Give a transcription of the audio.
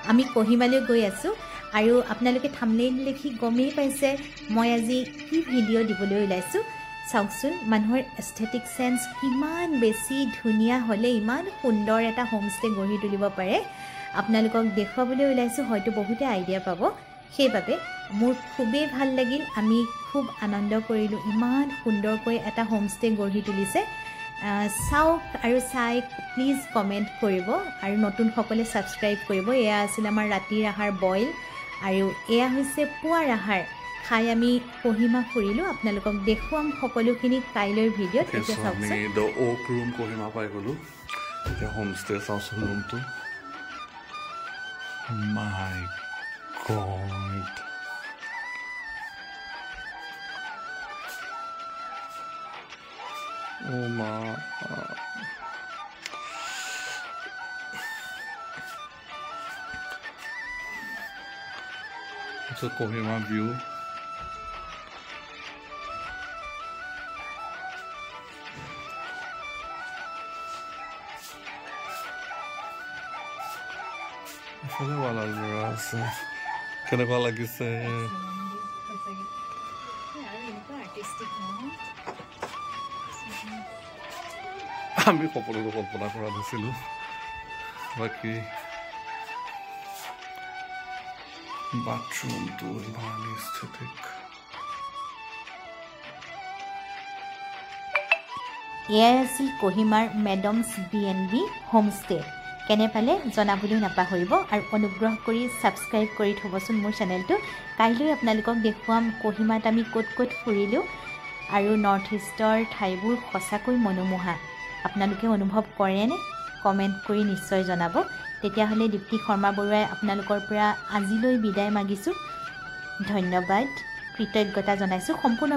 আমি কহিমালৈ গৈ আছোঁ আৰু আপোনালোকে থাম্বনেইল দেখি গমেই পাইছে মই আজি কি ভিডিঅ' দিবলৈ ওলাইছোঁ চাওকচোন মানুহৰ এস্থেটিক সেন্স কিমান বেছি ধুনীয়া হ'লে ইমান সুন্দৰ এটা হোমষ্টে গঢ়ি তুলিব পাৰে আপোনালোকক দেখুৱাবলৈ ওলাইছোঁ হয়তো বহুতে আইডিয়া পাব সেইবাবে মোৰ খুবেই ভাল লাগিল আমি খুব আনন্দ কৰিলোঁ ইমান সুন্দৰকৈ এটা হোমষ্টে গঢ়ি তুলিছে চাওক আৰু চাই প্লিজ কমেণ্ট কৰিব আৰু নতুন সকলে সাবস্ক্ৰাইব কৰিব এয়া আছিল আমাৰ ৰাতিৰ আহাৰ বইল আৰু এয়া হৈছে পুৱাৰ আহাৰ খাই আমি কহিমা ফুৰিলোঁ আপোনালোকক দেখুৱাম সকলোখিনি কাইলৈৰ ভিডিঅ'ত এতিয়া চাওকচোন আমি দ্য ওক ৰুম কহিমা পাই গ'লোঁ এতিয়া হোমষ্টে চাওকচোন ৰুমটো মাই god Oh my It's a Kohima view. Wala আছে কেনেকুৱা লাগিছে আমি সকলোকে কল্পনা কৰা নাছিলোঁ বাকী বাথৰুমটো ইমান এস্থেটিক এয়াই আছিল কহিমাৰ মেডমছ B&B হোমষ্টে কেনে পালে জনাবলৈ নাপাহৰিব আৰু অনুগ্ৰহ কৰি সাবস্ক্ৰাইব কৰি থবচোন মোৰ চেনেলটো কাইলৈ আপোনালোকক দেখুৱাম কহিমাত আমি ক'ত ক'ত ফুৰিলোঁ আৰু নৰ্থ ইষ্টৰ ঠাইবোৰ সঁচাকৈ মনোমোহা আপোনালোকে অনুভৱ কৰেনে কমেণ্ট কৰি নিশ্চয় জনাব তেতিয়াহ'লে দীপ্তি শৰ্মা বৰুৱাই আপোনালোকৰ পৰা আজিলৈ বিদায় মাগিছোঁ ধন্যবাদ কৃতজ্ঞতা জনাইছোঁ সম্পূৰ্ণ